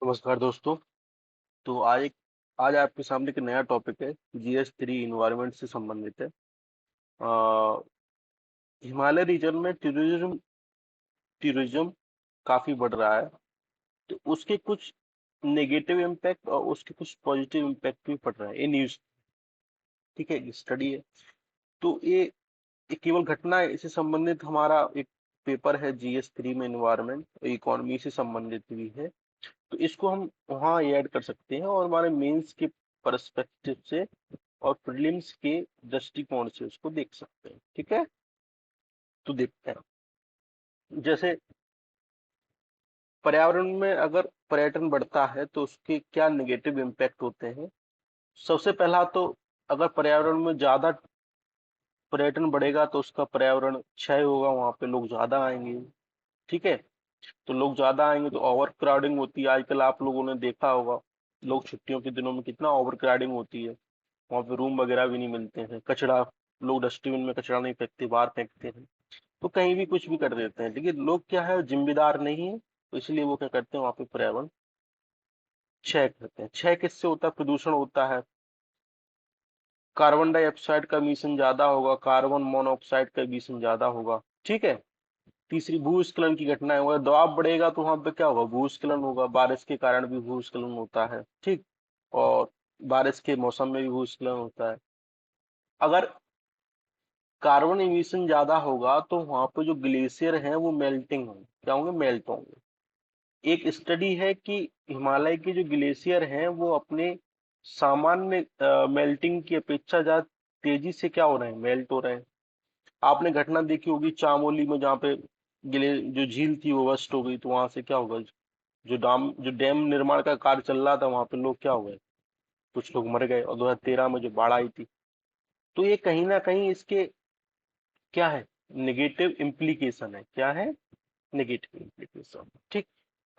नमस्कार दोस्तों। तो आज आपके सामने एक नया टॉपिक है। GS3 इन्वायरमेंट से संबंधित है। अ, हिमालय रीजन में टूरिज्म टूरिज्म काफी बढ़ रहा है। तो उसके कुछ नेगेटिव इम्पैक्ट और उसके कुछ पॉजिटिव इम्पैक्ट भी पड़ रहा है। ये न्यूज, ठीक है, स्टडी है। तो ये केवल घटना है, इससे संबंधित हमारा एक पेपर है GS3 में, इन्वायरमेंट इकोनॉमी से संबंधित भी है। तो इसको हम वहाँ ऐड कर सकते हैं और हमारे मेंस के पर्सपेक्टिव से और प्रीलिम्स के दृष्टिकोण से उसको देख सकते हैं। ठीक है, तो देखते हैं। जैसे पर्यावरण में अगर पर्यटन बढ़ता है तो उसके क्या नेगेटिव इम्पैक्ट होते हैं। सबसे पहला तो, अगर पर्यावरण में ज्यादा पर्यटन बढ़ेगा तो उसका पर्यावरण क्षय होगा, वहां पे लोग ज्यादा आएंगे। ठीक है, तो लोग ज्यादा आएंगे तो ओवर क्राउडिंग होती है। आजकल आप लोगों ने देखा होगा, लोग छुट्टियों के दिनों में कितना ओवर क्राउडिंग होती है। वहां पे रूम वगैरह भी नहीं मिलते हैं। कचरा, लोग डस्टबिन में कचरा नहीं फेंकते, बाहर फेंकते हैं। तो कहीं भी कुछ भी कर देते हैं। लेकिन लोग क्या है, जिम्मेदार नहीं है, तो इसलिए वो क्या करते हैं, वहां पे पर्यावरण क्षय करते हैं। क्षय किससे होता है? प्रदूषण होता है। कार्बन डाइऑक्साइड का एमिशन ज्यादा होगा, कार्बन मोनोऑक्साइड का एमिशन ज्यादा होगा। ठीक है। तीसरी, भूस्खलन की घटनाएं होगा। दबाव बढ़ेगा तो वहां पे क्या होगा, भूस्खलन होगा। बारिश के कारण भी भूस्खलन होता है। ठीक। और बारिश के मौसम में भी भूस्खलन होता है। अगर कार्बन एमिशन ज्यादा होगा तो वहां पे जो ग्लेशियर हैं वो मेल्टिंग होंगे। क्या होंगे? मेल्ट होंगे। एक स्टडी है कि हिमालय के जो ग्लेशियर हैं वो अपने सामान्य मेल्टिंग की अपेक्षा ज्यादा तेजी से क्या हो रहे हैं, मेल्ट हो रहे हैं। आपने घटना देखी होगी चामोली में, जहाँ पे गिले जो झील थी वो बस्ट हो गई। तो वहां से क्या होगा, जो डैम निर्माण का कार्य चल रहा था, वहां पे लोग क्या हो गए, कुछ लोग मर गए। और 2013 में जो बाढ़ आई थी। तो ये कहीं ना कहीं इसके क्या है, नेगेटिव इम्प्लीकेशन है। क्या है? Negative implication. ठीक।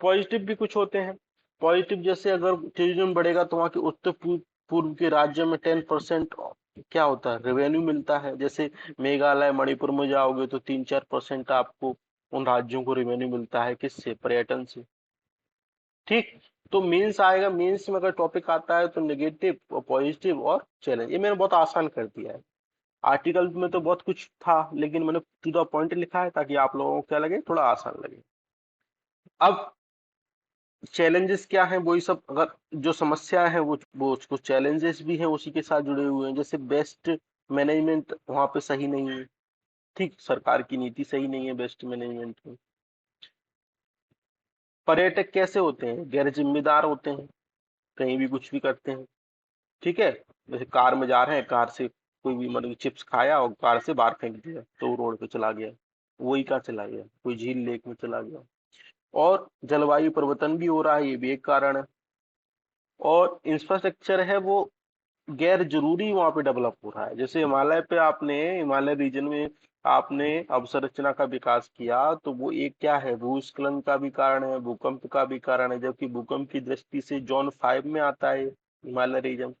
पॉजिटिव भी कुछ होते हैं। पॉजिटिव जैसे अगर टूरिज्म बढ़ेगा तो वहाँ के उत्तर पूर्व के राज्यों में 10% क्या होता है, रेवेन्यू मिलता है। जैसे मेघालय, मणिपुर में जाओगे तो 3-4% आपको उन राज्यों को रेवेन्यू मिलता है। किससे? पर्यटन से। ठीक। तो मीन्स आएगा, मीन्स में अगर टॉपिक आता है तो नेगेटिव और पॉजिटिव और चैलेंज। ये मैंने बहुत आसान कर दिया है। आर्टिकल में तो बहुत कुछ था, लेकिन मैंने टू द पॉइंट लिखा है ताकि आप लोगों को क्या लगे, थोड़ा आसान लगे। अब चैलेंजेस क्या हैं, वही सब। अगर जो समस्या है वो कुछ चैलेंजेस भी हैं उसी के साथ जुड़े हुए हैं। जैसे बेस्ट मैनेजमेंट वहां पे सही नहीं है। ठीक, सरकार की नीति सही नहीं है बेस्ट मैनेजमेंट में। पर्यटक कैसे होते हैं, गैर जिम्मेदार होते हैं, कहीं भी कुछ भी करते हैं। ठीक है। जैसे कार में जा रहे हैं, कार से कोई भी मतलब चिप्स खाया और कार से बाहर फेंक दिया तो वो रोड पे चला गया। वही कहाँ चला गया, कोई झील लेक में चला गया। और जलवायु परिवर्तन भी हो रहा है, ये भी एक कारण है। और इंफ्रास्ट्रक्चर है वो गैर जरूरी वहां पे डेवलप हो रहा है। जैसे हिमालय पे आपने, हिमालय रीजन में आपने अवसंरचना का विकास किया तो वो एक क्या है, भूस्खलन का भी कारण है, भूकंप का भी कारण है। जबकि भूकंप की दृष्टि से जोन 5 में आता है हिमालय रीजन,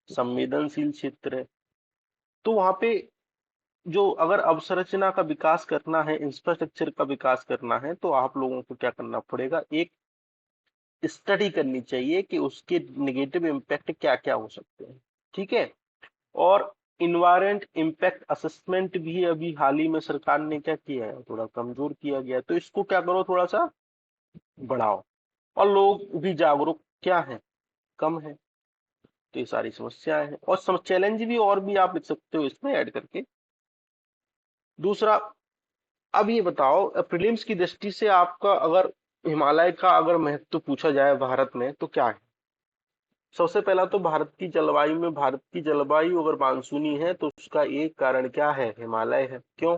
संवेदनशील क्षेत्र है। तो वहां पे जो अगर अवसंरचना का विकास करना है, इंफ्रास्ट्रक्चर का विकास करना है, तो आप लोगों को क्या करना पड़ेगा, एक स्टडी करनी चाहिए कि उसके निगेटिव इम्पैक्ट क्या क्या हो सकते हैं। ठीक है। और इन्वायरमेंट इम्पैक्ट असेसमेंट भी अभी हाल ही में सरकार ने क्या किया है, थोड़ा कमजोर किया गया है। तो इसको क्या करो, थोड़ा सा बढ़ाओ। और लोग भी जागरूक क्या है, कम है। तो ये सारी समस्याएं हैं। और चैलेंज भी और भी आप लिख सकते हो इसमें ऐड करके। दूसरा, अब ये बताओ, प्रीलिम्स की दृष्टि से आपका अगर हिमालय का अगर महत्व पूछा जाए भारत में तो क्या है। सबसे पहला तो भारत की जलवायु में, भारत की जलवायु अगर मानसूनी है तो उसका एक कारण क्या है, हिमालय है। क्यों?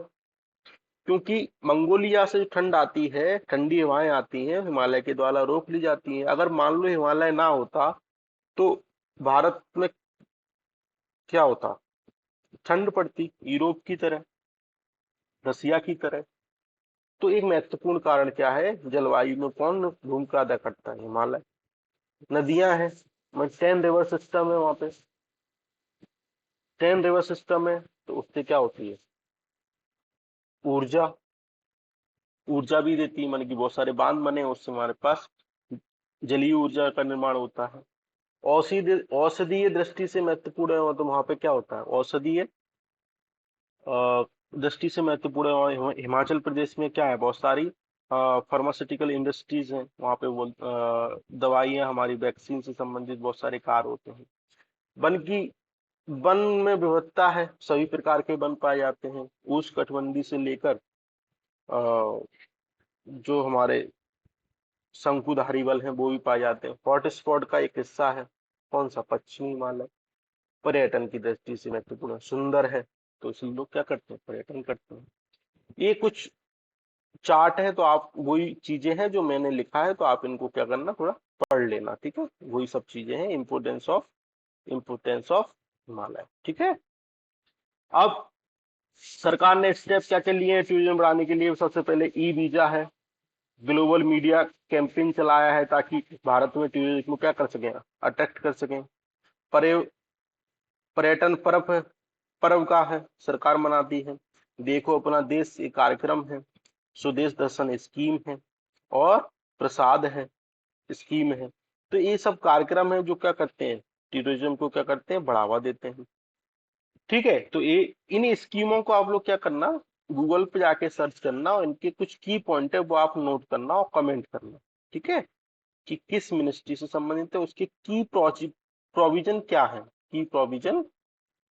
क्योंकि मंगोलिया से जो ठंड आती है, ठंडी हवाएं आती हैं, हिमालय के द्वारा रोक ली जाती हैं। अगर मान लो हिमालय ना होता तो भारत में क्या होता, ठंड पड़ती यूरोप की तरह, रसिया की तरह। तो एक महत्वपूर्ण कारण क्या है, जलवायु में कौन भूमिका अदा करता है, हिमालय। नदियां हैं, 10 रिवर सिस्टम है वहां पे। 10 रिवर सिस्टम है तो उससे क्या होती है, ऊर्जा। ऊर्जा भी देती है, मतलब कि बहुत सारे बांध बने हैं, उससे हमारे पास जलीय ऊर्जा का निर्माण होता है। औषधीय औषधीय दृष्टि से महत्वपूर्ण है, तो वहां पे क्या होता है, औषधीय दृष्टि से महत्वपूर्ण है। और हिमाचल प्रदेश में क्या है, बहुत सारी फार्मास्यूटिकल इंडस्ट्रीज हैं वहाँ पे। वो दवाइयाँ, हमारी वैक्सीन से संबंधित बहुत सारे कार्य होते हैं। वन की वन में विविधता है, सभी प्रकार के वन पाए जाते हैं। उष्णकटिबंधीय से लेकर जो हमारे शंकुधारी वन है वो भी पाए जाते हैं। हॉटस्पॉट का एक हिस्सा है कौन सा, पश्चिमी हिमालय। पर्यटन की दृष्टि से महत्वपूर्ण है, सुंदर है, तो इसलिए लोग क्या करते हैं, पर्यटन करते हैं। ये कुछ चार्ट है, तो आप वही चीजें हैं जो मैंने लिखा है, तो आप इनको क्या करना, थोड़ा पढ़ लेना, ठीक है। वही सब चीजें हैं, इम्पोर्टेंस ऑफ हिमालय, ठीक है। अब सरकार ने स्टेप क्या क्या लिए हैं टूरिज्म बढ़ाने के लिए। सबसे पहले ई वीजा है, ग्लोबल मीडिया कैंपेन चलाया है ताकि भारत में टूरिज्म को क्या कर सकें, अट्रैक्ट कर सकें। पर्य पर्यटन पर्व है, पर्व का है, सरकार मनाती है। देखो अपना देश, ये कार्यक्रम है। स्वदेश दर्शन स्कीम है, और प्रसाद है, स्कीम है। तो ये सब कार्यक्रम है जो क्या करते हैं, टूरिज्म को क्या करते हैं, बढ़ावा देते हैं, ठीक है। तो ये इन स्कीमों को आप लोग क्या करना, गूगल पे जाके सर्च करना, और इनके कुछ की पॉइंट है वो आप नोट करना और कमेंट करना, ठीक है। कि किस मिनिस्ट्री से संबंधित है, उसके की प्रोविजन क्या है, की प्रोविजन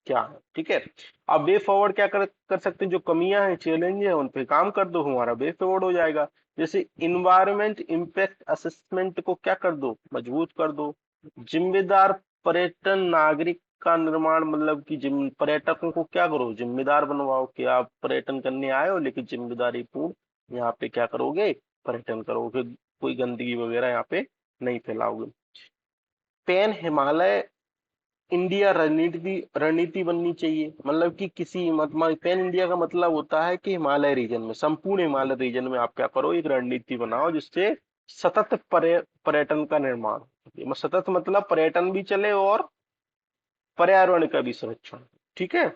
क्या है, ठीक है। अब वे फॉरवर्ड क्या कर सकते हैं, जो कमियां हैं, चैलेंज है, उन पे काम कर दो, हमारा वे फॉरवर्ड हो जाएगा। जैसे इन्वायरमेंट इम्पैक्ट असेसमेंट को क्या कर दो, मजबूत कर दो। जिम्मेदार पर्यटन नागरिक का निर्माण, मतलब कि जिम पर्यटकों को क्या करो, जिम्मेदार बनवाओ कि आप पर्यटन करने आए हो, लेकिन जिम्मेदारी पूर्ण यहाँ पे क्या करोगे, पर्यटन करोगे, कोई गंदगी वगैरह यहाँ पे नहीं फैलाओगे। पैन हिमालय इंडिया रणनीति रणनीति बननी चाहिए। मतलब कि किसी पैन इंडिया का मतलब होता है कि हिमालय रीजन में, संपूर्ण हिमालय रीजन में आप क्या करो, एक रणनीति बनाओ जिससे सतत पर्यटन का निर्माण सतत मतलब पर्यटन भी चले और पर्यावरण का भी संरक्षण, ठीक है।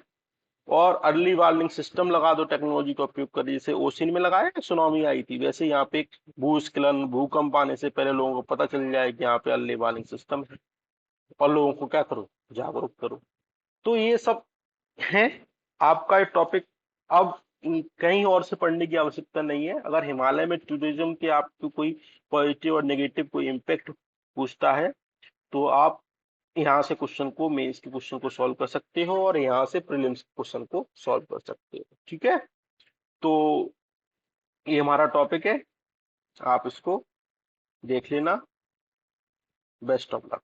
और अर्ली वार्निंग सिस्टम लगा दो, टेक्नोलॉजी का उपयोग कर, जैसे ओशिन में लगाया ना, सुनामी आई थी, वैसे यहाँ पे एक भूस्खलन भूकंप आने से पहले लोगों को पता चल जाए कि यहाँ पे अर्ली वार्निंग सिस्टम है, और लोगों को क्या करो, जागरूक करो। तो ये सब है आपका टॉपिक। अब कहीं और से पढ़ने की आवश्यकता नहीं है। अगर हिमालय में टूरिज्म के आपको कोई पॉजिटिव और नेगेटिव कोई इम्पेक्ट पूछता है, तो आप यहाँ से क्वेश्चन को, मेंस के क्वेश्चन को सॉल्व कर सकते हो, और यहाँ से प्रीलिम्स के क्वेश्चन को सॉल्व कर सकते हो, ठीक है। तो ये हमारा टॉपिक है, आप इसको देख लेना। Best of luck.